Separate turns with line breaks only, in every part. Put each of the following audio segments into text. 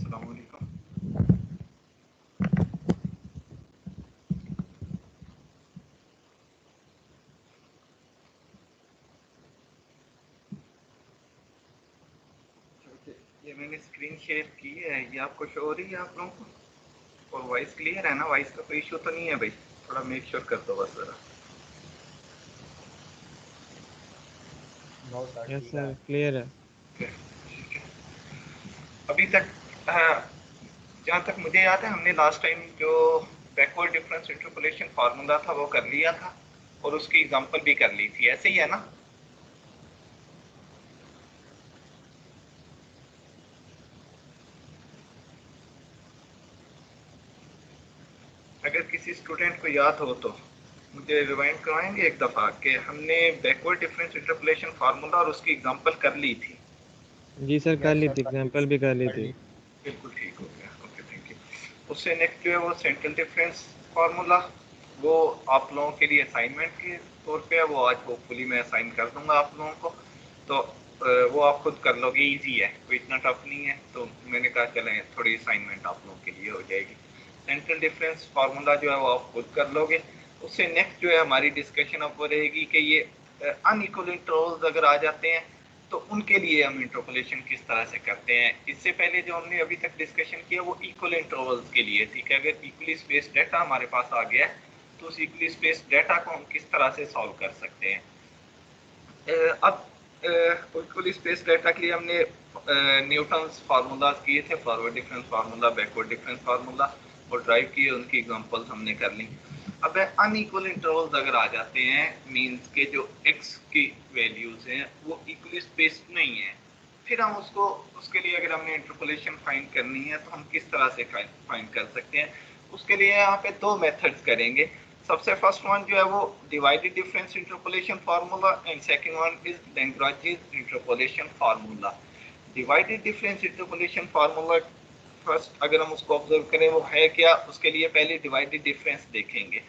अस्सलाम वालेकुम। ये मैंने स्क्रीन शेयर की है, ये आपको शो हो रही है आप लोगों को? और वॉइस क्लियर है ना? वॉइस का कोई इशू तो नहीं है भाई? थोड़ा मेक श्योर कर दो बस ज़रा।
यस सर, क्लियर है।
ठीक है। अभी तक जहाँ तक मुझे याद है हमने लास्ट टाइम जो बैकवर्ड डिफरेंस इंटरपोलेशन फार्मूला था वो कर लिया था और उसकी एग्जांपल भी कर ली थी, ऐसे ही है ना? अगर किसी स्टूडेंट को याद हो तो मुझे रिवाइंड करवाएंगे एक दफ़ा कि हमने बैकवर्ड डिफरेंस इंटरपोलेशन फार्मूला और उसकी एग्जांपल कर ली थी।
जी सर, कर ली थी, एग्जाम्पल भी कर ली थी।
बिल्कुल ठीक हो गया, ओके थैंक यू। उससे नेक्स्ट जो है वो सेंट्रल डिफरेंस फार्मूला, वो आप लोगों के लिए असाइनमेंट के तौर पे है, वो आज होपफुली मैं असाइन कर दूंगा आप लोगों को, तो वो आप खुद कर लोगे, इजी है, कोई इतना टफ नहीं है, तो मैंने कहा चलें थोड़ी असाइनमेंट आप लोगों के लिए हो जाएगी। सेंट्रल डिफरेंस फार्मूला जो है वो आप खुद कर लोगे। उससे नेक्स्ट जो है हमारी डिस्कशन अब वो रहेगी कि ये अनइक्वल इंटरवल्स अगर आ जाते हैं तो उनके लिए हम इंटरपोलेशन किस तरह से करते हैं। इससे पहले जो हमने अभी तक डिस्कशन किया वो इक्वल इंटरवल्स के लिए, ठीक है? अगर इक्वली स्पेस्ड डाटा हमारे पास आ गया है तो उस इक्वली स्पेस्ड डाटा को हम किस तरह से सॉल्व कर सकते हैं। अब इक्वली स्पेस्ड डाटा के लिए हमने न्यूटन्स फार्मूला किए थे, forward difference formula, backward difference formula, और ड्राइव किए, उनकी एग्जांपल्स हमने कर ली। अब अनइक्वल इंटरवल्स अगर आ जाते हैं, मींस के जो x की वैल्यूज हैं वो इक्वली स्पेस्ड नहीं है, फिर हम उसके लिए अगर हमने इंटरपोलेशन फाइंड करनी है तो हम किस तरह से फाइंड कर सकते हैं। उसके लिए यहाँ पे दो मेथड्स करेंगे। सबसे फर्स्ट वन जो है वो divided difference interpolation formula and second one is Lagrange's interpolation formula. Divided difference interpolation formula first अगर हम उसको ऑब्जर्व करें वो है क्या, उसके लिए पहले डिवाइडेड डिफरेंस देखेंगे।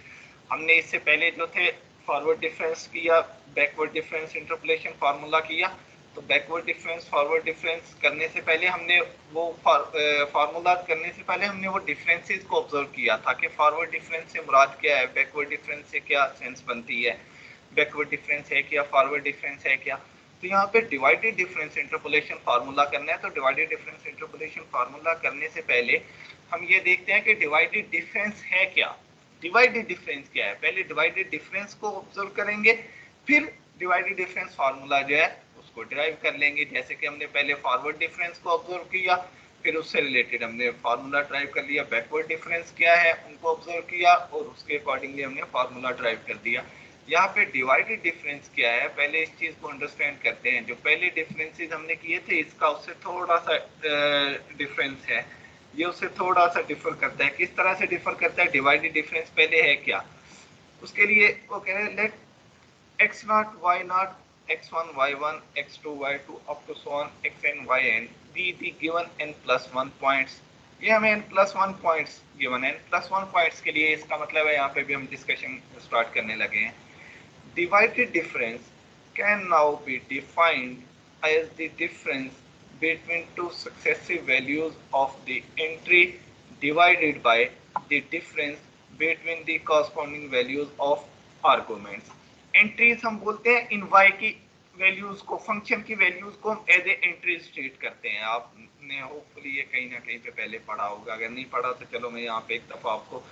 हमने इससे पहले जो थे फॉरवर्ड डिफरेंस किया, बैकवर्ड डिफरेंस इंटरपोलेशन फार्मूला किया, तो बैकवर्ड डिफरेंस फॉरवर्ड डिफरेंस करने से पहले हमने वो फार्मूला करने से पहले हमने वो डिफरेंसेस को ऑब्जर्व किया था कि फॉरवर्ड डिफरेंस से मुराद क्या है, बैकवर्ड डिफरेंस से क्या सेंस बनती है, बैकवर्ड डिफरेंस है क्या, फॉरवर्ड डिफरेंस है क्या। तो यहाँ पे डिवाइडेड डिफरेंस इंटरपोलेशन फार्मूला करना है, तो डिवाइडेड डिफरेंस इंटरपोलेशन फार्मूला करने से पहले हम ये देखते हैं कि डिवाइडेड डिफरेंस है क्या, डिवाइडेड डिफरेंस क्या है। पहले डिवाइडेड डिफरेंस को ऑब्जर्व करेंगे, फिर डिवाइडेड डिफरेंस फार्मूला जो है उसको डिराइव कर लेंगे। जैसे कि हमने पहले फॉरवर्ड डिफरेंस को ऑब्जर्व किया, फिर उससे रिलेटेड हमने फार्मूला ड्राइव कर लिया, बैकवर्ड डिफरेंस क्या है उनको ऑब्जर्व किया और उसके अकॉर्डिंगली हमने फार्मूला ड्राइव कर दिया। यहाँ पे डिवाइडेड डिफरेंस क्या है, पहले इस चीज को अंडरस्टैंड करते हैं। जो पहले डिफरेंसेस हमने किए थे इसका उससे थोड़ा सा डिफरेंस है, ये उससे थोड़ा सा डिफर करता है। किस तरह से डिफर करता है? डिवाइडेड डिफरेंस पहले है क्या, उसके लिए वो कह रहे हैं late x naught y naught x1 y1 x2 y2 up to so on xn yn be the given n plus 1 points। ये हमें n plus 1 points given n plus 1 points के लिए, इसका मतलब है यहाँ पे भी हम डिस्कशन स्टार्ट करने लगे हैं। Divided difference can now be defined as the difference between two successive values of the entry divided by the difference between the corresponding values of arguments। Entries हम बोलते हैं इन y की वैल्यूज को, function की values को हम as a entries treat करते हैं। आपने होपफुली ये कहीं ना कहीं पे पहले पढ़ा होगा, अगर नहीं पढ़ा तो चलो मैं यहाँ पे एक दफा आपको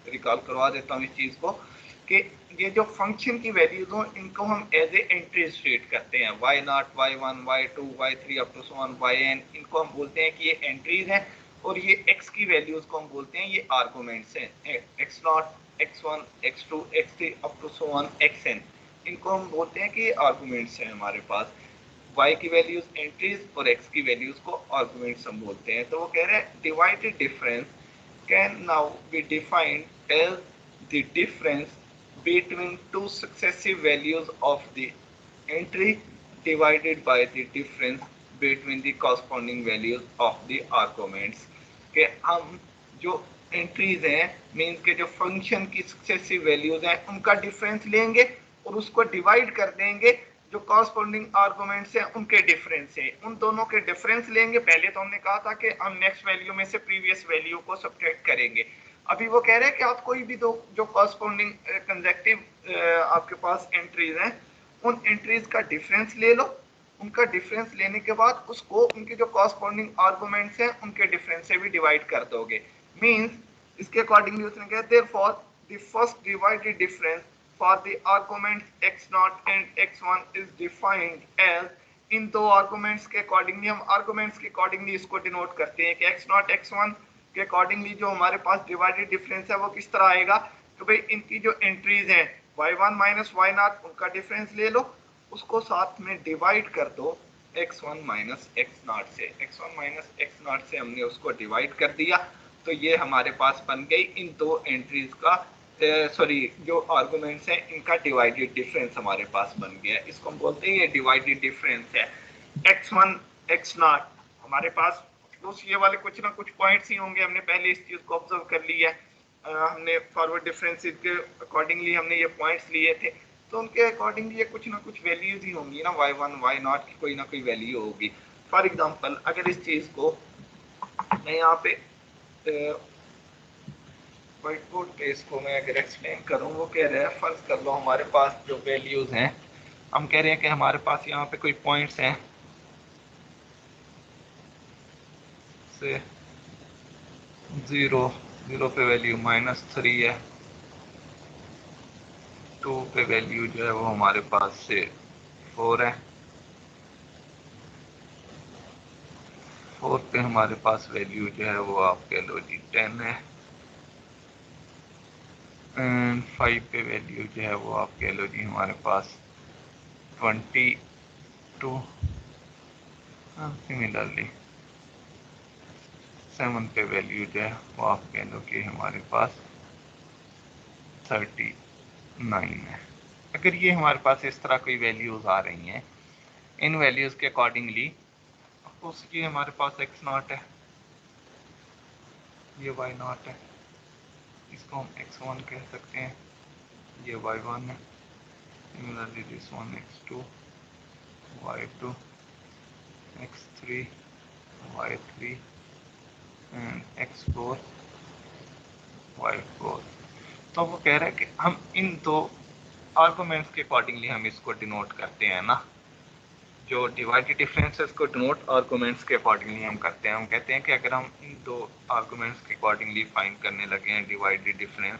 रिकॉल करवा देता हूँ इस चीज को, कि ये जो फंक्शन की वैल्यूज हो इनको हम एज ए एंट्रीज ट्रीट करते हैं। y naught, y1, y2, y3 up to so on yn, इनको हम बोलते हैं कि ये एंट्रीज हैं, और ये x की वैल्यूज को हम बोलते हैं ये आर्गुमेंट्स हैं। x naught, x1, x2, x3 up to so on xn, इनको हम बोलते हैं कि ये आर्गुमेंट्स हैं हमारे पास। y की वैल्यूज एंट्रीज और x की वैल्यूज को आर्गुमेंट्स हम बोलते हैं। तो वो कह रहे हैं divided difference can now be defined as the difference between two successive values of the entry divided by the difference between the corresponding values of the arguments। के हम जो एंट्रीज हैं, मीन्स के जो फंक्शन की सक्सेसिव वैल्यूज हैं उनका difference लेंगे और उसको डिवाइड कर देंगे जो कॉरस्पॉन्डिंग आर्गुमेंट्स हैं उनके डिफरेंस है, उन दोनों के डिफरेंस लेंगे। पहले तो हमने कहा था कि हम नेक्स्ट वैल्यू में से प्रीवियस वैल्यू को सब्ट्रैक्ट करेंगे। अभी वो कह रहे हैं कि आप कोई भी दो जो कॉरस्पॉन्डिंग कंसेक्टिव आपके पास एंट्रीज हैं, उन एंट्रीज का डिफरेंस ले लो। उनका डिफरेंस लेने के बाद उसको उनके जो कॉरस्पॉन्डिंग आर्गुमेंट्स हैं उनके डिफरेंस से भी डिवाइड कर दोगे। मींस इसके अकॉर्डिंगली उसने कहा therefore the first divided difference for the arguments x0 and x1 is defined as, इन दो आर्गुमेंट्स के अकॉर्डिंगली हम आर्गुमेंट्स के अकॉर्डिंगली इसको डिनोट करते हैं कि x0 x1 के अकॉर्डिंगली जो हमारे पास डिवाइडेड डिफरेंस है वो किस तरह आएगा। तो भाई इनकी जो एंट्रीज हैं y1 माइनस y0 उनका डिफरेंस ले लो, उसको साथ में डिवाइड कर दो x1 माइनस x0 से। x1 माइनस x0 से हमने उसको डिवाइड कर दिया, तो ये हमारे पास बन गई इन दो एंट्रीज का जो आर्गुमेंट्स हैं इनका डिवाइडेड डिफरेंस हमारे पास बन गया। इसको हम बोलते हैं ये डिवाइडेड डिफरेंस है। x1 x0 हमारे पास उस ये वाले कुछ ना कुछ पॉइंट्स ही होंगे, हमने पहले इस चीज को ऑब्जर्व कर लिया है। हमने फॉरवर्ड डिफरेंसेस के अकॉर्डिंगली हमने ये पॉइंट्स लिए थे, तो उनके अकॉर्डिंगली ये कुछ ना कुछ वैल्यूज ही होंगी ना, y1 y0 की कोई ना कोई वैल्यू होगी। फॉर एग्जांपल अगर इस चीज को मैं यहाँ पे व्हाइट बोर्ड पे इसको मैं अगर एक्सप्लेन करूँ, वो कह रहा है फर्ज कर लो हमारे पास जो वैल्यूज हैं, हम कह रहे हैं कि हमारे पास यहाँ पे कोई पॉइंट्स हैं से 0 पे वैल्यू -3 है, 2 पे वैल्यू जो है वो हमारे पास से 4 है, 4 पे हमारे पास वैल्यू जो है वो आप कह लो जी 10 है, एंड 5 पे वैल्यू जो है वो आप कह लो जी हमारे पास 22, सिमिलरली 7 पे वैल्यू जो है वो आप कह लो कि हमारे पास 39 है। अगर ये हमारे पास इस तरह कोई वैल्यूज आ रही हैं, इन वैल्यूज के अकॉर्डिंगली उसकी हमारे पास x0 है, ये y0 है, इसको हम x1 कह सकते हैं, ये y1 है, similarly this one x2, y2, x3, y3 and x4, y4। तो वो कह रहा है कि हम इन दो आर्गुमेंट्स के अकॉर्डिंगली हम इसको डिनोट करते हैं ना, जो डिवाइडेड डिफरेंसेस को डिनोट आर्गुमेंट्स के अकॉर्डिंगली हम करते हैं। हम कहते हैं कि अगर हम इन दो आर्गुमेंट्स के अकॉर्डिंगली फाइंड करने लगे हैं divided difference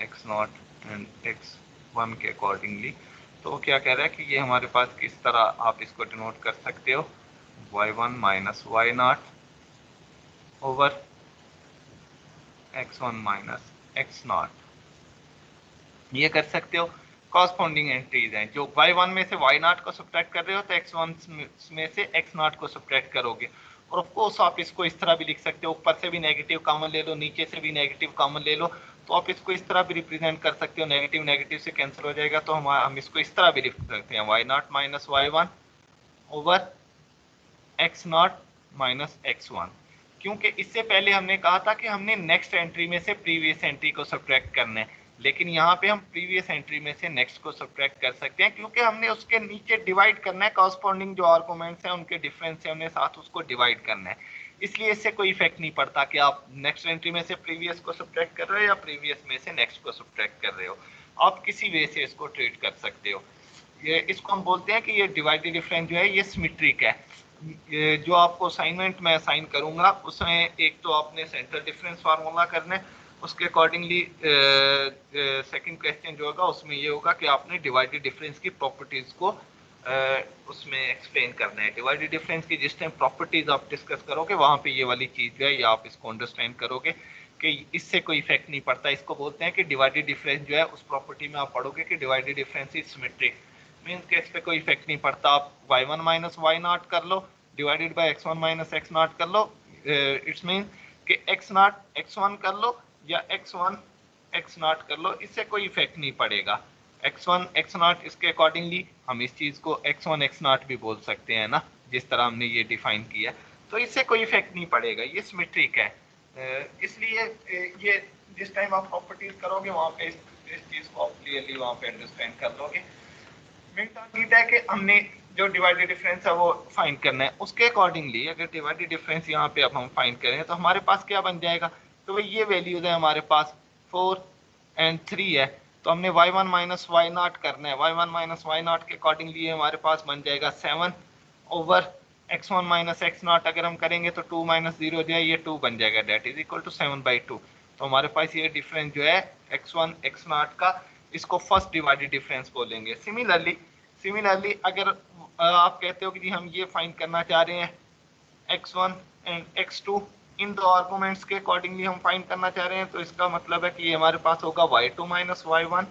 x0 and x1 के अकॉर्डिंगली, तो वो क्या कह रहा है कि ये हमारे पास किस तरह आप इसको डिनोट कर सकते हो, y1 minus y0 over x1 minus x0, ये कर सकते हो। कॉरस्पॉन्डिंग एंट्रीज हैं, जो y1 में से y0 को सब्ट्रैक्ट कर रहे हो तो x1 में से x0 को सब्ट्रैक्ट करोगे। और ऑफ कोर्स आप इसको इस तरह भी लिख सकते हो, ऊपर से भी नेगेटिव कॉमन ले लो, नीचे से भी नेगेटिव कॉमन ले लो, तो आप इसको इस तरह भी रिप्रेजेंट कर सकते हो, नेगेटिव नेगेटिव से कैंसिल हो जाएगा, तो हम इसको इस तरह भी लिख सकते हैं y0 minus y1 over x0 minus x1। क्योंकि इससे पहले हमने कहा था कि हमने नेक्स्ट एंट्री में से प्रीवियस एंट्री को सब्ट्रैक्ट करना है, लेकिन यहाँ पे हम प्रीवियस एंट्री में से नेक्स्ट को सब्ट्रैक्ट कर सकते हैं, क्योंकि हमने उसके नीचे डिवाइड करना है, कॉरस्पॉन्डिंग जो आर्गुमेंट्स हैं उनके डिफरेंस से हमने साथ उसको डिवाइड करना है। इसलिए इससे कोई इफेक्ट नहीं पड़ता कि आप नेक्स्ट एंट्री में से प्रीवियस को सब्ट्रैक्ट कर रहे हो या प्रीवियस में से नेक्स्ट को सब्ट्रैक्ट कर रहे हो, आप किसी वे से इसको ट्रीट कर सकते हो। ये इसको हम बोलते हैं कि ये डिवाइडेड डिफरेंस जो है ये सिमेट्रिक है। जो आपको असाइनमेंट में असाइन करूंगा उसमें एक तो आपने सेंटर डिफरेंस फार्मूला करना है, उसके अकॉर्डिंगली सेकंड क्वेश्चन जो होगा उसमें ये होगा कि आपने डिवाइडेड डिफरेंस की प्रॉपर्टीज को उसमें एक्सप्लेन करना है। डिवाइडेड डिफरेंस की जिस टाइम प्रॉपर्टीज आप डिस्कस करोगे वहां पे ये वाली चीज जो है ये आप इसको अंडरस्टैंड करोगे कि इससे कोई इफेक्ट नहीं पड़ता। इसको बोलते हैं कि डिवाइडेड डिफरेंस जो है उस प्रॉपर्टी में आप पढ़ोगे कि divided difference is symmetric, means के इस पे कोई इफेक्ट नहीं पड़ता। आप y1 माइनस y0 कर लो divided by x1 minus x0 कर लो, इट्स मीन कि x0 x1 कर लो या x1 x0 कर लो, इससे कोई इफेक्ट नहीं पड़ेगा। x1 x0 इसके अकॉर्डिंगली हम इस चीज को x1 x0 भी बोल सकते हैं ना, जिस तरह हमने ये डिफाइन किया, तो इससे कोई इफेक्ट नहीं पड़ेगा, ये सिमेट्रिक है। इसलिए ये जिस टाइम आप प्रॉपर्टीज करोगे वहां पे इस चीज को आप क्लियरली वहां पे अंडरस्टैंड कर लोगे। मेन टारगेट है कि हमने जो डिवाइडेड डिफरेंस है वो फाइंड करना है। उसके अकॉर्डिंगली अगर डिवाइडेड डिफरेंस यहाँ पे अब हम फाइंड करें तो हमारे पास क्या बन जाएगा, तो भाई ये वैल्यूज है हमारे पास 4 और 3 है, तो हमने y1 माइनस वाई नॉट करना है। y1 माइनस वाई नॉट के अकॉर्डिंगली हमारे पास बन जाएगा 7 over x1 minus X not. अगर हम करेंगे तो 2 माइनस 0 जो है ये 2 बन जाएगा, डेट इज इक्वल टू 7/2। तो हमारे पास ये डिफरेंस जो है x1 x नॉट का, इसको फर्स्ट डिवाइडेड डिफरेंस बोलेंगे। सिमिलरली अगर आप कहते हो कि जी हम ये फाइंड करना चाह रहे हैं x1 एंड x2, इन दो आर्गुमेंट्स के अकॉर्डिंगली हम फाइंड करना चाह रहे हैं, तो इसका मतलब है कि ये हमारे पास होगा y2 minus y1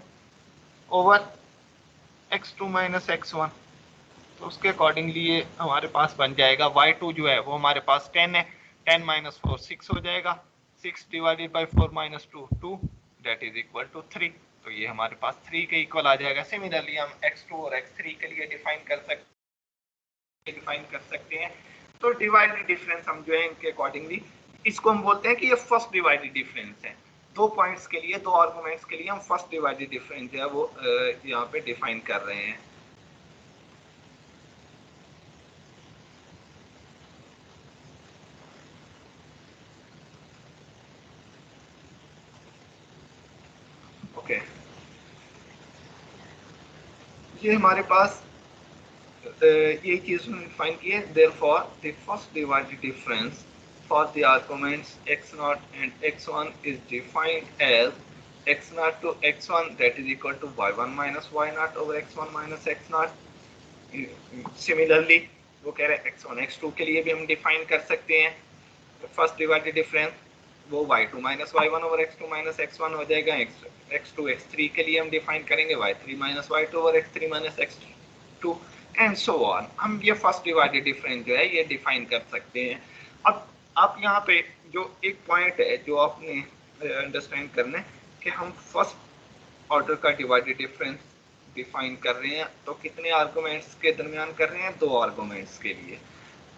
over x2 minus x1। तो उसके अकॉर्डिंगली ये हमारे पास बन जाएगा y2 जो है वो हमारे पास 10 है, 10 माइनस 4 6 हो जाएगा, 6 divided by 4 minus 2 2, that is equal to 3। तो ये हमारे पास 3 के इक्वल आ जाएगा। सिमिलरली हम x2 और x3 के लिए डिफाइन कर सकते हैं। तो डिवाइडेड डिफरेंस हम जो है इनके अकॉर्डिंगली इसको हम बोलते हैं कि ये फर्स्ट डिवाइडेड डिफरेंस है। 2 पॉइंट्स के लिए, 2 आर्गुमेंट्स के लिए हम फर्स्ट डिवाइडेड डिफरेंस जो है वो यहाँ पे डिफाइन कर रहे हैं। ओके, ये हमारे पास ये चीज फाइंड की है। Therefore the first divided difference for the arguments x0 and x1 is defined as x0 to x1 that is equal to y1 minus y0 over x1 minus x0। Similarly वो कह रहे हैं x1 x2 के लिए भी हम define कर सकते हैं फर्स्ट डिवाइडेड डिफरेंस, वो y2 minus y1 over x2 minus x1 हो जाएगा। x2 x3 के लिए हम डिफाइन करेंगे y3 minus y2 over x3 minus x2 and so on. हम ये फर्स्ट डिवाइडेड डिफरेंस जो है ये डिफाइन कर सकते हैं। अब आप यहाँ पे जो एक पॉइंट है जो आपने अंडरस्टैंड करना है कि हम फर्स्ट ऑर्डर का डिवाइडेड डिफरेंस डिफाइन कर रहे हैं, तो कितने आर्गुमेंट्स के दरमियान कर रहे हैं, 2 आर्गुमेंट्स के लिए।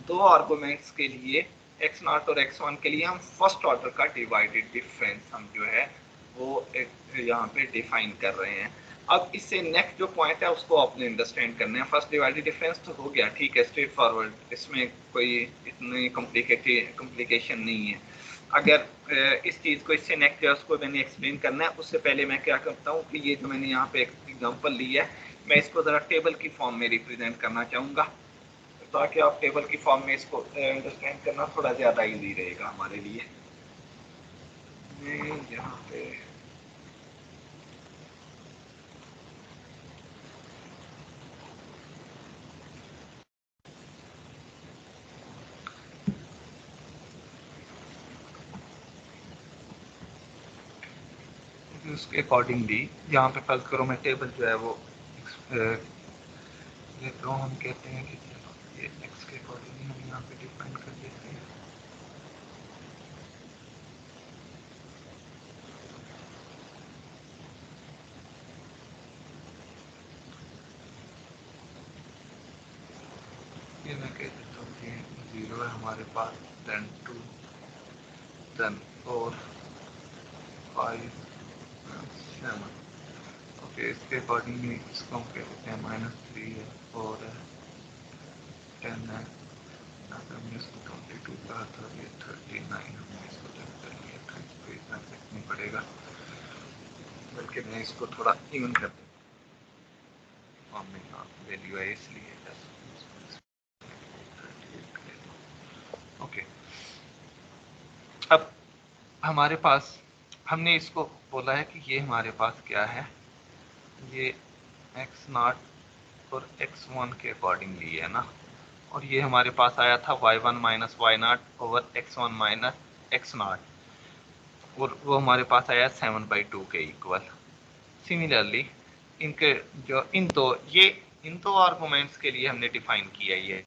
2 आर्गुमेंट्स के लिए x0 और x1 के लिए हम फर्स्ट ऑर्डर का डिवाइडेड डिफरेंस हम जो है वो यहाँ पे डिफाइन कर रहे हैं। अब इससे नेक्स्ट जो पॉइंट है उसको आपने अंडरस्टैंड करना है। फर्स्ट डिवाइडेड डिफरेंस तो हो गया, ठीक है, स्ट्रेट फॉरवर्ड, इसमें कोई इतनी कॉम्प्लिकेशन नहीं है। अगर इस चीज़ को इससे नेक्स्ट है उसको मैंने एक्सप्लेन करना है, उससे पहले मैं क्या करता हूँ कि ये जो मैंने यहाँ पे एक एग्जांपल ली है, मैं इसको ज़रा टेबल की फॉर्म में रिप्रेजेंट करना चाहूँगा, ताकि आप टेबल की फॉर्म में इसको अंडरस्टैंड करना थोड़ा ज़्यादा ईजी रहेगा हमारे लिए। मैं यहाँ पे उसके अकॉर्डिंगली यहाँ पे फर्ज करो मैं टेबल जो है वो तो हम कहते हैं कि ये x के अकॉर्डिंगली हम यहाँ पे डिफाइन कर देते हैं। ये मैं कह देता हूँ कि 0 है हमारे पास, देन 2, देन 4, 5, 7। ओके, इसके अकॉर्डिंगली इसको हम कह देते हैं -3 है, 4 है, 10 है, हमने इसको 22 कहा था, ये 39 हमने इसको जब कर लिया था, इसको इतना लिखना नहीं पड़ेगा, बल्कि मैं इसको थोड़ा इवन कर देता हूँ। वैल्यू है इसलिए ओके। अब हमारे पास हमने इसको बोला है कि ये हमारे पास क्या है, ये x0 और x1 के अकॉर्डिंगली है ना, और ये हमारे पास आया था y1 minus y0 over x1 minus x0, और वो हमारे पास आया 7/2 के इक्वल। सिमिलरली इनके जो इन दो आर्गुमेंट्स के लिए हमने डिफाइन किया ये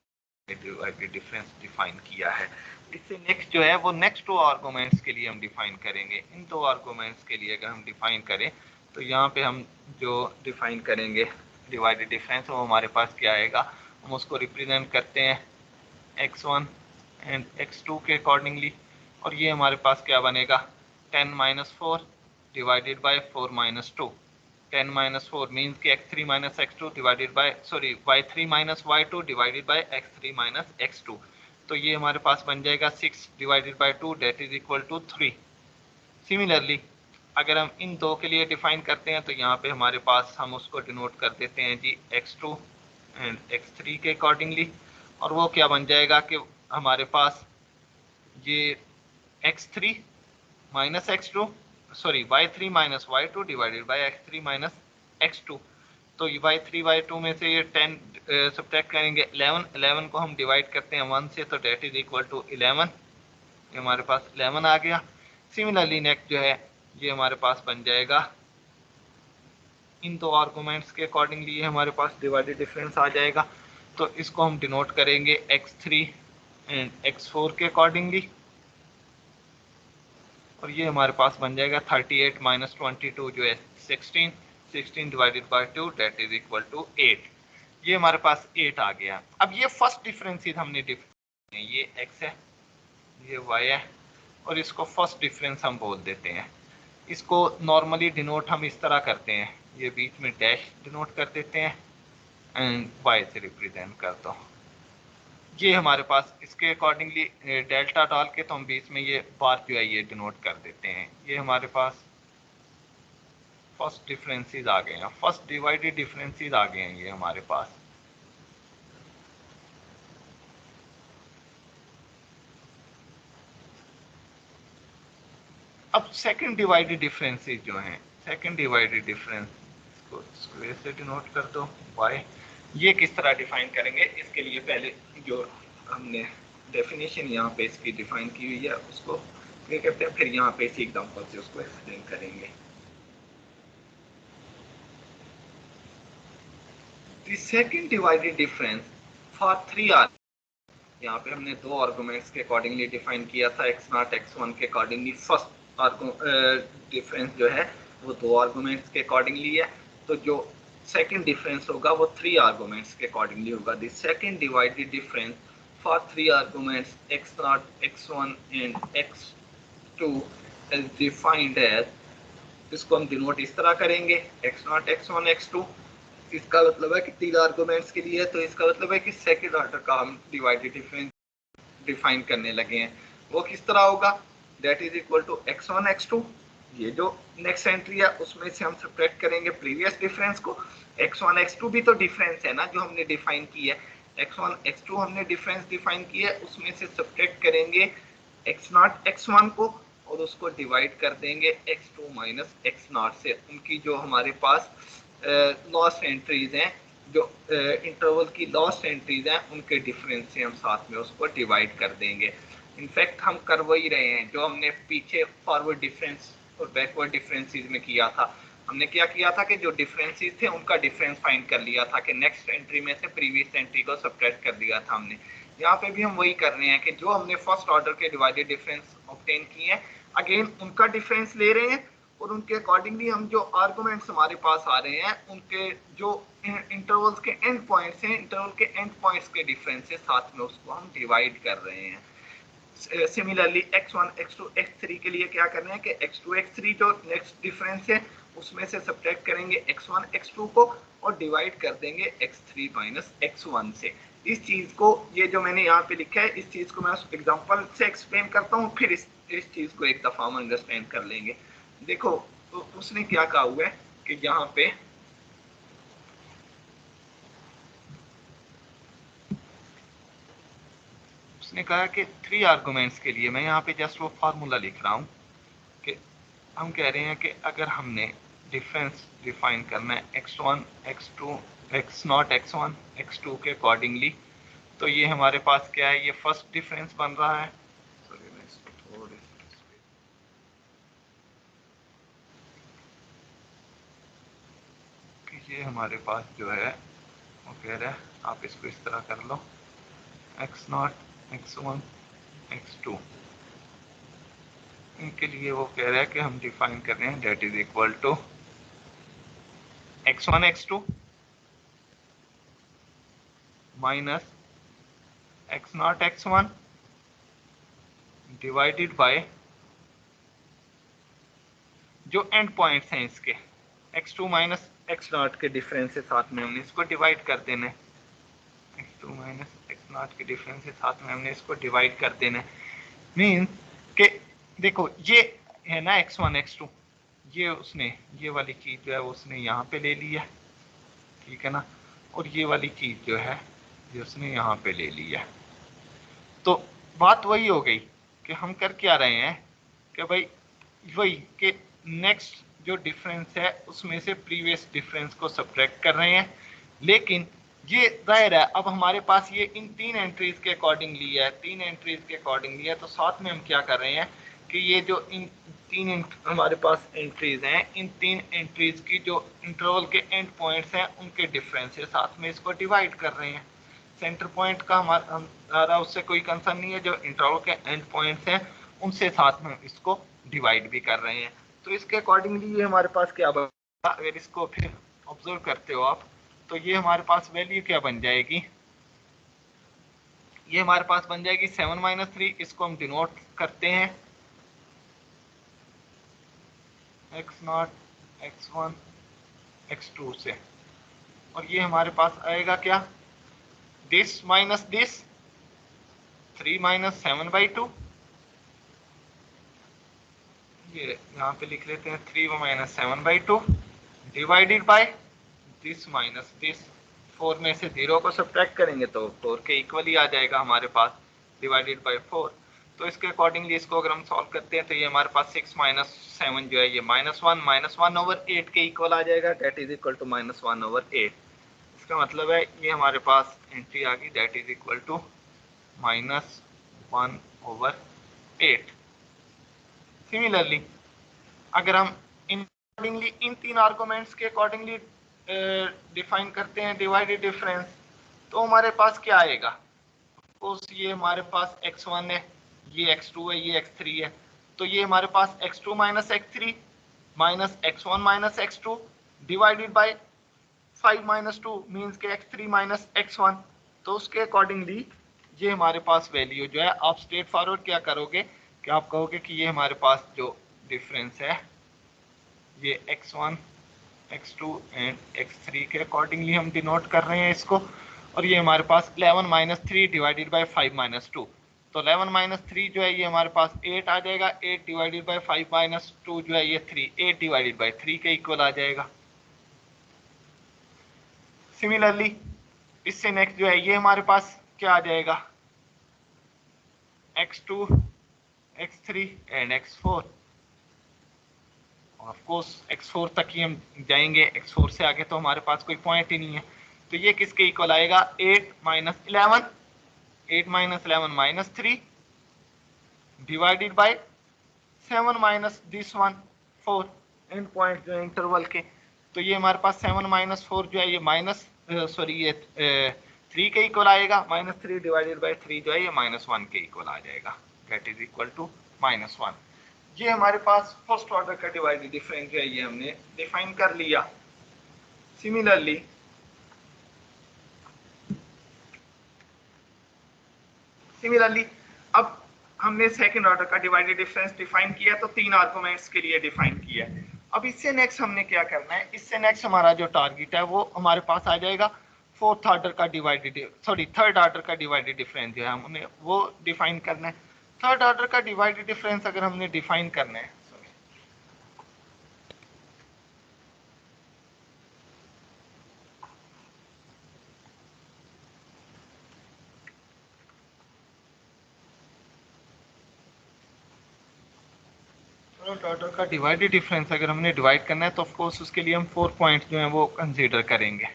डिफरेंस डिफाइन किया है। इससे नेक्स्ट जो है वो नेक्स्ट 2 आर्गुमेंट्स के लिए हम डिफाइन करेंगे। इन 2 आर्गुमेंट्स के लिए अगर हम डिफाइन करें तो यहाँ पे हम जो डिफाइन करेंगे डिवाइडेड डिफरेंस वो हमारे पास क्या आएगा, हम उसको रिप्रेजेंट करते हैं x1 एंड x2 के अकॉर्डिंगली, और ये हमारे पास क्या बनेगा 10 minus 4 divided by 4 minus 2। 10 minus 4 means कि x3 minus x2 divided by y3 minus y2 divided by x3 minus x2। तो ये हमारे पास बन जाएगा 6 divided by 2 that is equal to 3। Similarly अगर हम इन दो के लिए डिफाइन करते हैं तो यहाँ पे हमारे पास हम उसको डिनोट कर देते हैं जी x2 एंड x3 के अकॉर्डिंगली, और वो क्या बन जाएगा कि हमारे पास ये x3 minus x two y3 minus y2 divided by x3 minus x2। तो y3 y2 में से ये 10 सब्ट्रैक्ट करेंगे 11 को हम डिवाइड करते हैं 1 से, तो डेट इज इक्वल टू 11। ये हमारे पास 11 आ गया। सिमिलरली नेक्स्ट जो है ये हमारे पास बन जाएगा इन दो आर्गुमेंट्स के अकॉर्डिंगली, ये हमारे पास डिवाइडेड डिफरेंस आ जाएगा। तो इसको हम डिनोट करेंगे x3 एंड x4 के अकॉर्डिंगली, और ये हमारे पास बन जाएगा 38 माइनस 22 जो है 16 divided by 2 that is equal to 8। ये हमारे पास 8 आ गया। अब ये फर्स्ट डिफरेंस हमने ये x है, ये y है, और इसको फर्स्ट डिफरेंस हम बोल देते हैं। इसको नॉर्मली डिनोट हम इस तरह करते हैं, ये बीच में डैश डिनोट कर देते हैं एंड y से रिप्रेजेंट कर दो। ये हमारे पास इसके अकॉर्डिंगली डेल्टा डाल के तो हम बीच में ये बार जो है ये डिनोट कर देते हैं। ये हमारे पास फर्स्ट डिफरेंसेस आ गए हैं, फर्स्ट डिवाइडेड डिफरेंसेस आ गए हैं ये हमारे पास। अब सेकंड डिवाइडेड डिफरेंसेस जो हैं, सेकंड डिवाइडेड डिफरेंस को स्क्वायर से डिनोट कर दो y। ये किस तरह डिफाइन करेंगे, इसके लिए पहले जो हमने डेफिनेशन यहाँ पे इसकी डिफाइन की हुई है उसको ये कहते हैं, फिर यहाँ पे इसी एग्जांपल से उसको एक्सप्लेन करेंगे। The second divided difference for 3 are, यहाँ पे हमने दो आर्गुमेंट्स के अकॉर्डिंगली डिफाइन किया था, x0 x1 के अकॉर्डिंगली। फर्स्ट डिफरेंस जो है वो दो आर्गुमेंट्स के अकॉर्डिंगली है, तो जो सेकंड डिफरेंस होगा वो 3 आर्गुमेंट्स के अकॉर्डिंगली होगा। The second divided difference for 3 arguments x0 x1 and x2 is defined as, इसको हम डिनोट इस तरह करेंगे x0 x1 x2। इसका मतलब है कि 3 आर्गुमेंट्स के लिए, तो इसका मतलब है कि सेकंड ऑर्डर का हम डिवाइडेड डिफरेंस डिफाइन करने लगे हैं। वो किस तरह होगा, that is equal to x1 x2। ये जो नेक्स्ट एंट्री है उसमें से हम सब्ट्रैक्ट करेंगे प्रीवियस डिफरेंस को। x1 x2 भी तो डिफरेंस है ना जो हमने डिफाइन की है, x1 x2 हमने डिफरेंस डिफाइन की है, उसमें से सब्ट्रैक्ट करेंगे x0 x1 को और उसको डिवाइड कर देंगे x2 माइनस x0 से। उनकी जो हमारे पास लॉस्ट एंट्रीज हैं, जो इंटरवल की लॉस्ट एंट्रीज हैं, उनके डिफरेंस से हम साथ में उसको डिवाइड कर देंगे। इनफैक्ट हम कर वही रहे हैं जो हमने पीछे फॉरवर्ड डिफरेंस और बैकवर्ड डिफरेंसेस में किया था। हमने क्या किया था कि जो डिफरेंसेस थे उनका डिफरेंस फाइंड कर लिया था कि नेक्स्ट एंट्री में से प्रीवियस एंट्री को सब्ट्रैक्ट कर दिया था हमने। यहाँ पे भी हम वही कर रहे हैं कि जो हमने फर्स्ट ऑर्डर के डिवाइडेड डिफरेंस ऑब्टेन किए हैं, अगेन उनका डिफरेंस ले रहे हैं और उनके अकॉर्डिंगली हम जो आर्गुमेंट्स हमारे पास आ रहे हैं उनके जो इंटरवल्स के एंड पॉइंट्स हैं, इंटरवल के एंड पॉइंट्स के डिफरेंसेस साथ में उसको हम डिवाइड कर रहे हैं। सिमिलरली x1 x2 x3 के लिए क्या करना है कि x2 x3 जो नेक्स्ट डिफरेंस है उसमें से सब्ट्रैक्ट करेंगे x1 x2 को और डिवाइड कर देंगे x3 माइनस x1 से। इस चीज को, ये जो मैंने यहाँ पे लिखा है, इस चीज को मैं एग्जांपल से एक्सप्लेन करता हूँ, फिर इस चीज को एक दफा हम अंडरस्टैंड कर लेंगे। देखो तो उसने क्या कहा हुआ है कि यहाँ पे उसने कहा कि 3 आर्गुमेंट्स के लिए, मैं यहाँ पे जस्ट वो फार्मूला लिख रहा हूँ कि हम कह रहे हैं कि अगर हमने डिफरेंस डिफाइन करना है x1 x2 x0 x1 x2 के अकॉर्डिंगली, तो ये हमारे पास क्या है, ये फर्स्ट डिफरेंस बन रहा है। ये हमारे पास जो है वो कह रहा है, आप इसको इस तरह कर लो x0 x1 x2, इनके लिए वो कह रहा है कि हम डिफाइन कर रहे हैं that is equal to x1 x2 minus x0 x1 divided by जो एंड पॉइंट्स हैं, इसके x2 माइनस एक्स नॉट के डिफरेंस से साथ में हमने इसको डिवाइड कर देना है। x2 माइनस एक्स नॉट के डिफरेंस से साथ में हमने इसको डिवाइड कर देना है। मीन्स कि देखो ये है ना x1 x2, ये उसने ये वाली चीज जो है उसने यहाँ पे ले लिया, ठीक है ना, और ये वाली चीज जो है ये उसने यहाँ पे ले लिया। तो बात वही हो गई कि हम कर क्या रहे हैं कि भाई वही कि नेक्स्ट जो डिफरेंस है उसमें से प्रीवियस डिफरेंस को सब्ट्रैक्ट कर रहे हैं। लेकिन ये जाहिर है अब हमारे पास ये इन तीन एंट्रीज के अकॉर्डिंग लिया है, तीन एंट्रीज के अकॉर्डिंग लिया है, तो साथ में हम क्या कर रहे हैं कि ये जो इन तीन हमारे पास एंट्रीज हैं, इन तीन एंट्रीज की जो इंटरवल के एंड पॉइंट्स हैं उनके डिफरेंस से साथ में इसको डिवाइड कर रहे हैं। सेंटर पॉइंट का हमारा उससे कोई कंसर्न नहीं है, जो इंटरवल के एंड पॉइंट्स हैं उनसे साथ में इसको डिवाइड भी कर रहे हैं। तो इसके अकॉर्डिंगली ये हमारे पास क्या बना, अगर इसको फिर ऑब्जर्व करते हो आप तो ये हमारे पास वैल्यू क्या बन जाएगी, ये हमारे पास बन जाएगी 7 माइनस 3, इसको हम डिनोट करते हैं x0 x1 x2 से, और ये हमारे पास आएगा क्या, दिस माइनस दिस 3 माइनस 7/2, ये यहाँ पे लिख लेते हैं 3 minus 7/2 divided by this minus this, 4 में से 0 को सब्ट्रैक्ट करेंगे तो 4 के इक्वल ही आ जाएगा हमारे पास, डिवाइडेड बाय 4। तो इसके अकॉर्डिंगली इसको अगर हम सॉल्व करते हैं तो ये हमारे पास 6 माइनस 7 जो है ये -1 के इक्वल आ जाएगा, दैट इज इक्वल टू -1/8। इसका मतलब है ये हमारे पास एंट्री आ गई, that is equal to -1/8। Similarly अगर हम अकॉर्डिंगली इन तीन आर्गुमेंट्स के अकॉर्डिंगली डिफाइन करते हैं डिवाइडेड डिफरेंस, तो हमारे पास क्या आएगा, सपोज ये हमारे पास x1 है, ये x2 है, ये x3 है, तो ये हमारे पास x2 minus x3 minus x1 minus x2 divided by 5 minus 2 means के x3 माइनस x1। तो उसके अकॉर्डिंगली ये हमारे पास वैल्यू जो है आप स्ट्रेट फॉरवर्ड क्या करोगे कि आप कहोगे कि ये हमारे पास जो डिफरेंस है ये x1 x2 एंड x3 के अकॉर्डिंगली हम डिनोट कर रहे हैं इसको, और ये हमारे पास 11 माइनस 3 डिवाइडेड बाय 5 माइनस 2, तो 11 माइनस 3 जो है ये हमारे पास 8 आ जाएगा, 8 डिवाइडेड बाय 5 माइनस 2 जो है ये 3, 8 डिवाइडेड बाय 3 के इक्वल आ जाएगा। सिमिलरली इससे नेक्स्ट जो है ये हमारे पास क्या आ जाएगा, x2 x3 and x4, of course x4 तक ही हम जाएंगे, x4 से आगे तो हमारे पास कोई पॉइंट ही नहीं है। तो ये किसके इक्वल आएगा, 8 minus 11 minus 3 divided by 7 minus this one 4 and point जो है इंटरवल के। तो ये हमारे पास 7 माइनस 4 जो है ये ये 3 के इक्वल आएगा, -3 डिवाइडेड बाय 3 जो है ये -1 के इक्वल आ जाएगा, दैट इज इक्वल टू -1। ये हमारे पास फर्स्ट ऑर्डर का डिवाइडेड डिफरेंस है, ये हमने डिफाइन कर लिया। सिमिलरली अब हमने सेकंड ऑर्डर का डिवाइडेड डिफरेंस डिफाइन किया, तो तीन आर्गुमेंट्स के लिए डिफाइन किया। अब इससे नेक्स्ट हमने क्या करना है, इससे नेक्स्ट हमारा जो टारगेट है वो हमारे पास आ जाएगा थर्ड ऑर्डर का डिवाइडेड डिफरेंस जो है हमने वो डिफाइन करना है। थर्ड ऑर्डर का डिवाइडेड डिफरेंस अगर हमने डिफाइन करना है, थर्ड ऑर्डर का डिवाइडेड डिफरेंस अगर हमने डिवाइड करना है तो ऑफ कोर्स उसके लिए हम 4 पॉइंट जो हैं वो कंसीडर करेंगे।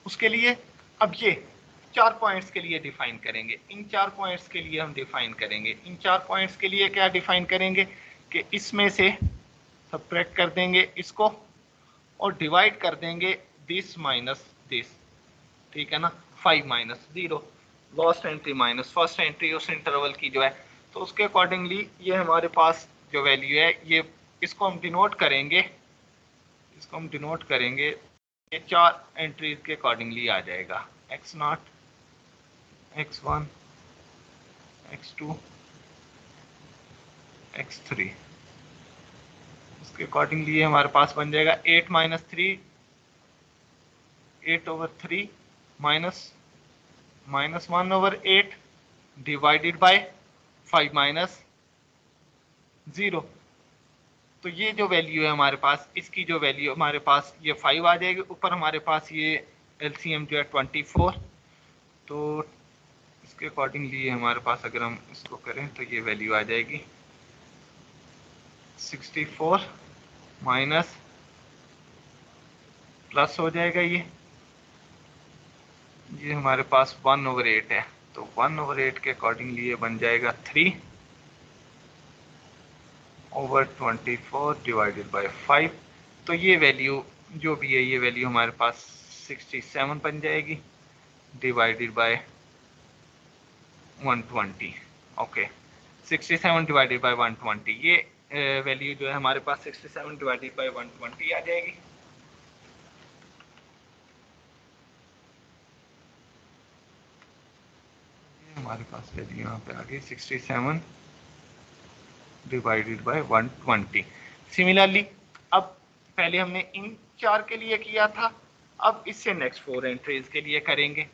उसके लिए अब ये 4 पॉइंट्स के लिए डिफाइन करेंगे, इन 4 पॉइंट्स के लिए हम डिफाइन करेंगे, इन 4 पॉइंट्स के लिए क्या डिफाइन करेंगे कि इसमें से सब्ट्रैक्ट कर देंगे इसको और डिवाइड कर देंगे दिस माइनस दिस, ठीक है ना, 5 minus 0, last entry minus first entry उस इंटरवल की जो है, तो उसके अकॉर्डिंगली ये हमारे पास जो वैल्यू है ये इसको हम डिनोट करेंगे ये 4 एंट्रीज के अकॉर्डिंगली आ जाएगा, x0, x1, x2, x3। इसके अकॉर्डिंगली हमारे पास बन जाएगा 8 minus 3, 8/3 minus 1/8 divided by 5 minus 0। तो ये जो वैल्यू है हमारे पास, इसकी जो वैल्यू हमारे पास ये 5 आ जाएगी। ऊपर हमारे पास ये एलसीएम जो है 24, तो इसके अकॉर्डिंगली हमारे पास अगर हम इसको करें तो ये वैल्यू आ जाएगी 64 माइनस प्लस हो जाएगा ये हमारे पास 1/8 है, तो 1/8 के अकॉर्डिंगली ये बन जाएगा 3/24 डिवाइडेड बाय 5। तो ये वैल्यू जो भी है, ये वैल्यू हमारे पास 67 बन जाएगी divided by 120। Okay, 67 divided by 120, ये वैल्यू जो है हमारे पास 67 डिवाइडेड बाय 120 आ जाएगी। हमारे पास वैल्यू यहाँ पे आ गई 67 डिवाइडेड बाय 120। सिमिलरली अब पहले हमने इन 4 के लिए किया था, अब इससे नेक्स्ट 4 एंट्रीज के लिए करेंगे।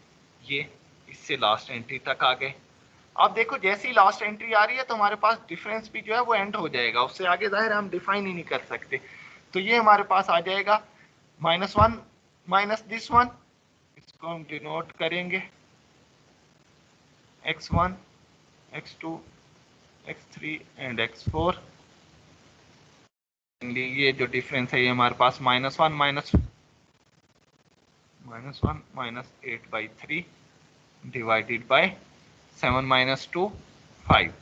ये इससे लास्ट एंट्री तक आ गए। अब देखो जैसे ही लास्ट एंट्री आ रही है तो हमारे पास डिफरेंस भी जो है वो एंड हो जाएगा, उससे आगे जाहिर हम डिफाइन ही नहीं कर सकते। तो ये हमारे पास आ जाएगा -1 माइनस दिस वन, इसको हम डिनोट करेंगे x1, x2, x3 and x4। ये जो डिफरेंस है ये हमारे पास -1 माइनस 8/3 डिवाइडेड बाय 7 माइनस 2 5।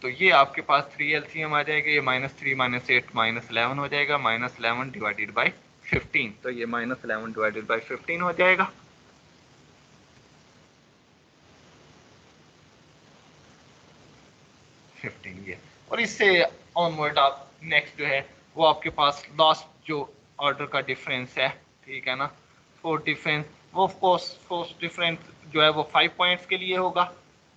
तो ये आपके पास 3 एलसीएम आ जाएगा, ये -3 माइनस 8 -11 हो जाएगा, -11 डिवाइडेड बाय 15। तो ये -11 डिवाइडेड बाय 15 हो जाएगा। ये और इससे ऑनवर्ड आप नेक्स्ट जो है वो आपके पास लास्ट जो ऑर्डर का डिफरेंस है, ठीक है ना, फोर्थ डिफरेंस, वो ऑफ कोर्स फोर्थ डिफरेंस जो है वो 5 पॉइंट्स के लिए होगा।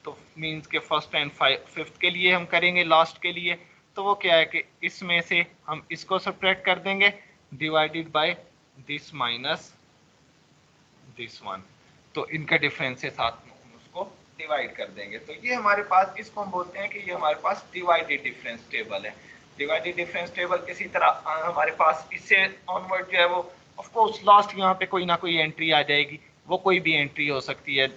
तो मींस के फर्स्ट एंड फिफ्थ के लिए हम करेंगे, लास्ट के लिए। तो वो क्या है कि इसमें से हम इसको सब्ट्रैक्ट कर देंगे divided by this minus this one. तो इनका डिफरेंस के साथ उसको डिवाइड कर देंगे। तो ये हमारे पास, इसको हम बोलते हैं कि ये हमारे पास डिवाइडेड डिफरेंस टेबल है। डिवाइडेड डिफरेंस टेबल किसी तरह हमारे पास इससे ऑनवर्ड जो है वो ऑफ कोर्स लास्ट यहाँ पे कोई ना कोई एंट्री आ जाएगी, वो कोई भी एंट्री हो सकती है।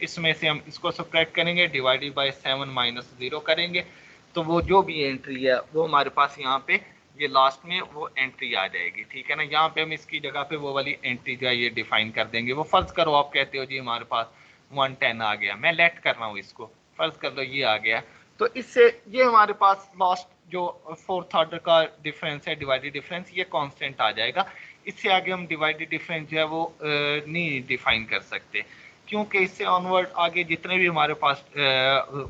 इसमें से हम इसको सब्ट्रैक्ट करेंगे, डिवाइडेड बाय 7 माइनस 0 करेंगे, तो वो जो भी एंट्री है वो हमारे पास यहाँ पे ये लास्ट में वो एंट्री आ जाएगी, ठीक है ना। यहाँ पे हम इसकी जगह पे वो वाली एंट्री जो है ये डिफाइन कर देंगे। वो फर्ज करो आप कहते हो जी हमारे पास 110 आ गया, मैं लेट कर रहा हूँ इसको, फर्ज कर लो ये आ गया, तो इससे ये हमारे पास लास्ट जो फोर्थ ऑर्डर का डिफरेंस है, डिवाइडेड डिफरेंस, ये कांस्टेंट आ जाएगा। इससे आगे हम डिवाइडेड डिफरेंस जो है वो नहीं डिफाइन कर सकते, क्योंकि इससे ऑनवर्ड आगे जितने भी हमारे पास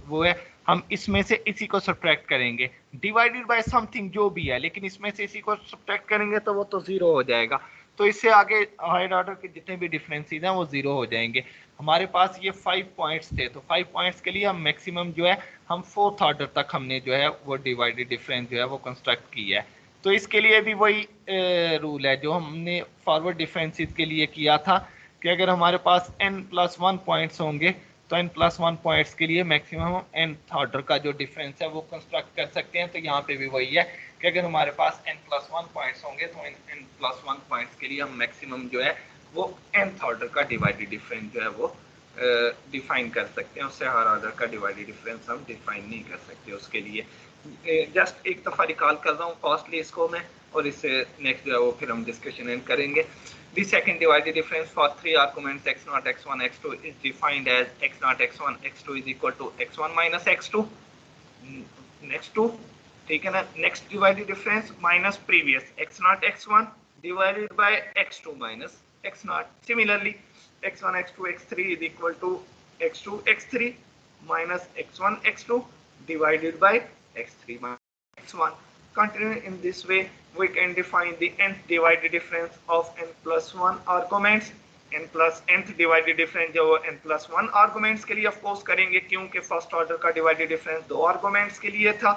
वो है, हम इसमें से इसी को सब्ट्रैक्ट करेंगे डिवाइडेड बाय समथिंग जो भी है, लेकिन इसमें से इसी को सब्ट्रैक्ट करेंगे तो वो तो 0 हो जाएगा। तो इससे आगे हायर ऑर्डर के जितने भी डिफरेंसेस हैं वो 0 हो जाएंगे। हमारे पास ये 5 पॉइंट्स थे, तो 5 पॉइंट्स के लिए हम मैक्सिमम जो है हम फोर्थ ऑर्डर तक हमने जो है वो डिवाइडेड डिफरेंस जो है वो कंस्ट्रक्ट किया है। तो इसके लिए भी वही रूल है जो हमने फॉरवर्ड डिफरेंसेस के लिए किया था कि अगर हमारे पास n+1 पॉइंट्स होंगे तो n+1 पॉइंट्स के लिए मैक्सिमम nth ऑर्डर का जो डिफरेंस है वो कंस्ट्रक्ट कर सकते हैं। तो यहाँ पे भी वही है कि अगर हमारे पास n+1 पॉइंट्स होंगे तो n+1 पॉइंट्स के लिए हम मैक्सिमम जो है वो nth ऑर्डर का डिवाइडेड डिफरेंस जो है वो डिफाइन कर सकते हैं। उससे हर ऑर्डर का डिवाइडेड डिफरेंस हम डिफाइन नहीं कर सकते। उसके लिए जस्ट एक दफ़ा रिकॉल कर रहा हूँ कॉस्टली इसको मैं, और इससे नेक्स्ट जो है वो फिर हम डिस्कशन एंड करेंगे। The second divided difference for 3 arguments x0, x1, x2 is defined as x0, x1, x2 is equal to x1 minus x2, next 2, ठीक है ना। next divided difference minus previous x0, x1 divided by x2 minus x0. Similarly, x1, x2, x3 is equal to x2, x3 minus x1, x2 divided by x3 minus x1. Continue in this way, we can define the nth divided difference of n plus 1 arguments. nth divided difference जो n plus 1 arguments के लिए of course करेंगे, क्योंकि first order का divided difference 2 arguments के लिए था,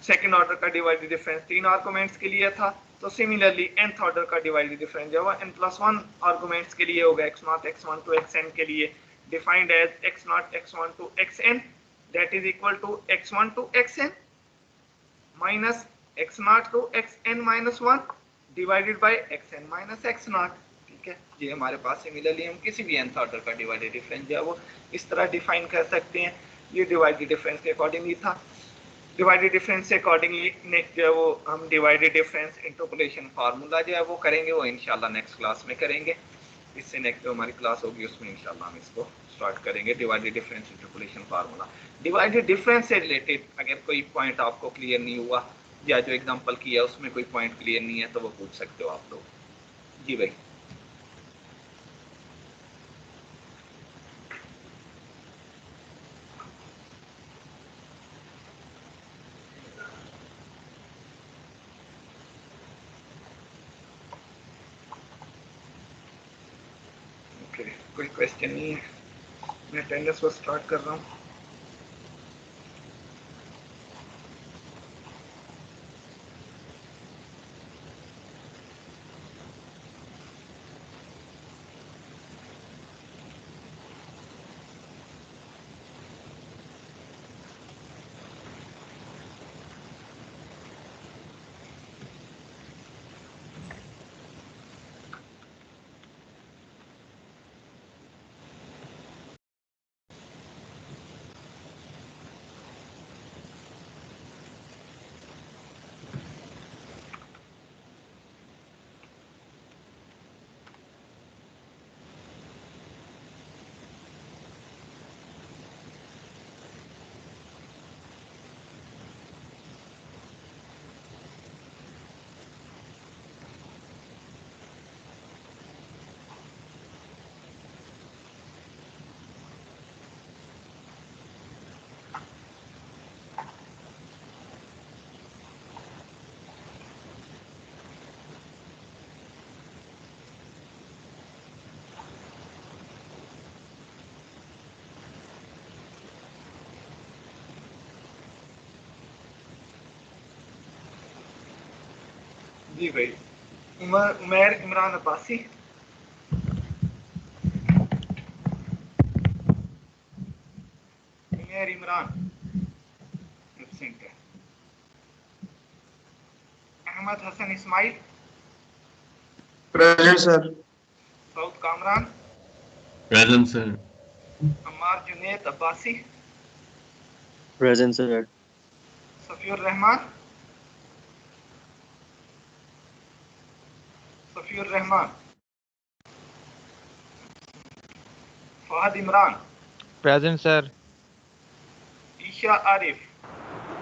second order का डिवाइडेड डिफरेंस 3 आर्गुमेंट्स के लिए था। तो सिमिलरली nth ऑर्डर का डिवाइडेड डिफरेंस जो है n plus 1 आर्गुमेंट्स के लिए होगा, x0 x1 to xn के लिए defined as x0 x1 to xn, that is equal to x1 to xn minus x0 to xn minus 1 divided by xn minus x0। ठीक है, ये हमारे पास सिमिलरली हम किसी भी nth ऑर्डर का डिवाइडेड डिफरेंस जो है वो इस तरह डिफाइन कर सकते हैं। ये डिवाइडेड डिफरेंस के अकॉर्डिंगली था। डिवाइडेड डिफरेंस से अकॉर्डिंगली नेक्स्ट जो है वो हम डिवाइडेड डिफरेंस इंटरपोलेशन फार्मूला जो है वो करेंगे, वो इंशाल्लाह नेक्स्ट क्लास में करेंगे। इससे नेक्स्ट जो हमारी क्लास होगी उसमें इंशाल्लाह हम इसको स्टार्ट करेंगे, divided difference interpolation formula. Divided difference से रिलेटेड अगर कोई पॉइंट आपको क्लियर नहीं हुआ या जो एग्जांपल किया उसमें कोई पॉइंट क्लियर नहीं है तो वो पूछ सकते हो आप लोग। जी भाई। कोई क्वेश्चन नहीं है, मैं अटेंडेंस को स्टार्ट कर रहा हूँ। जी भाई, उमैर इमरान अब्बासी। उमैर इमरान एब्सेंट है। Ahmad Hasan Ismail.
Present sir.
Saud Kamran.
Present sir.
Ammar Junaid Abbasi.
Present sir.
Safiur Rahman. Safiur Rahman. Fahad Imran.
Present sir.
Isha Arif.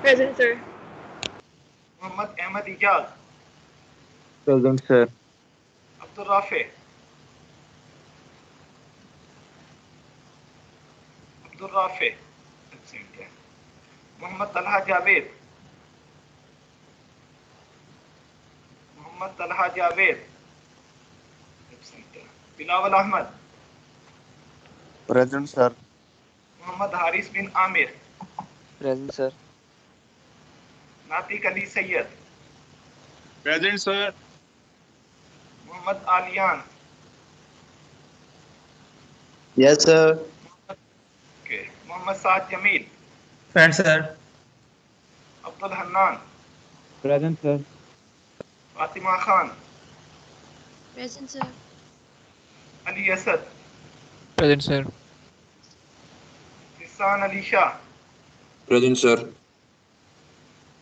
Present, sir.
Mohammad Ahmad Ijaz.
Present sir.
Abdul Rafe. Abdul Rafe absent है। मोहम्मद तलहा जावेद। मोहम्मद तलहा जावेद एब्सेंट है। Bilawal Ahmad.
Present sir.
Mohammad Haris bin Aamir.
Present sir.
Natiq Ali Syed.
Present sir.
Mohammad Aliyan.
Yes sir.
Okay. Mohammad Saad Jameel.
Present sir.
Abdul Hannan.
Present sir.
Fatima Khan.
Present, sir.
Ali Asad.
Present sir.
Hisan Ali Shah.
Present sir.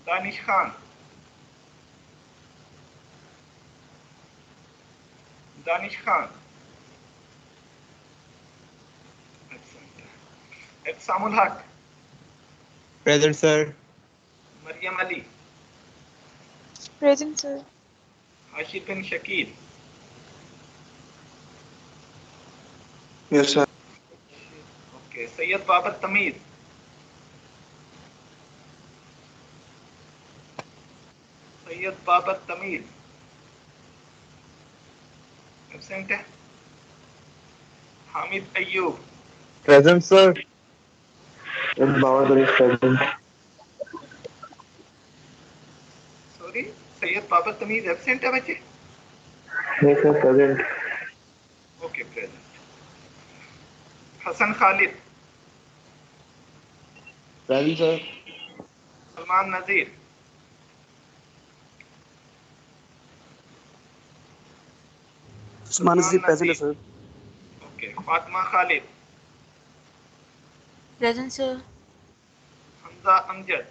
Danish Khan. Danish Khan Ehsamul Haq.
Present sir.
Mariyam Ali.
Present, sir.
Ashif bin Shakeel.
Yes sir.
Okay. Syed Babar Tameez. Syed Babar Tameez absent है। Hamid Ayyub
Present, sir. Babar is present.
Sorry, Syed Babar Tameez absent है बच्चे।
Yes, sir. Present.
Okay present. Hasan Khalid
Present, sir.
Salman Nazir
Usman is present, sir.
Okay. Fatima Khalid
Present, sir.
Hamza Amjad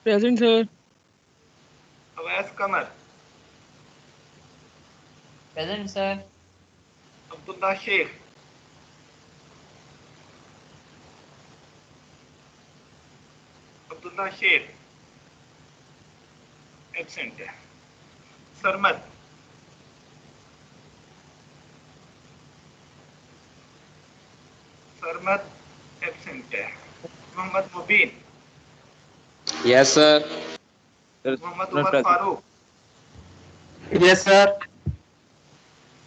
Present, sir.
Awais Qamar
Present, sir.
Abdullah Sheikh Abdullah Sheikh absent है। Sarmad Sarmad absent है। Mohammad Mubeen
Yes, sir.
Mohammad Umar Farooq
Yes, sir.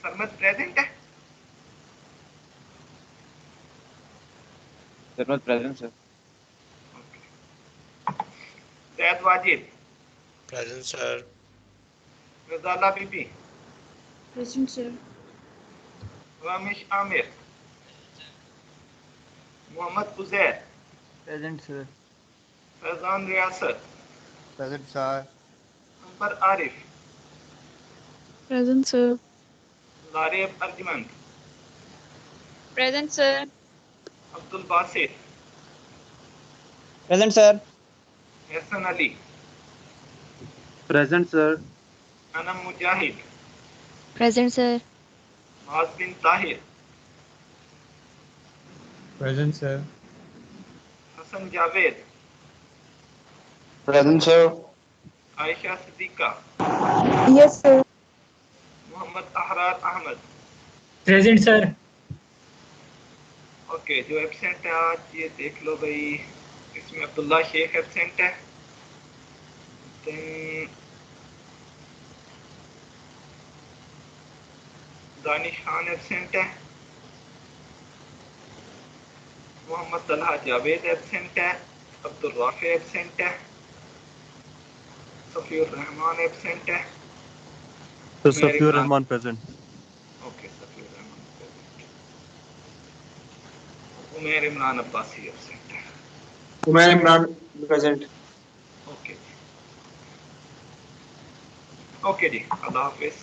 Sarmad present है।
Not present, sir.
Zaid Wajid
Present, sir.
Razala Bibi
Present, sir.
Ramish Aamir Mohammad Uzair
Present, sir.
Faizan Riyasat
Present, sir.
Ambar Arif
Present, sir.
Lareb अर्जमंद
Present, sir.
Abdul Basit
Present, sir.
Hasan Ali
Present, sir.
Anam Mujahid
Present, sir.
Maaz bin Tahir
Present, sir.
Hasan Javed
Present, sir.
Ayesha Siddiqa
Yes, sir.
Mohammad Ahrar Ahmad.
Present, sir.
Okay, जो absent है आज ये देख लो भाई। इसमें Abdullah Sheikh absent है। Danish Khan absent है। Mohammad Talha Javed absent है। अब्दुल राफी एब्सेंट है। सफीउर रहमान एब्सेंट है।
So, Safiur Rahman present.
Okay, Safiur Rahman present. Umair Imran Abbasi absent है।
Umair Imran present.
Okay okay जी, अल्लाह हाफिज।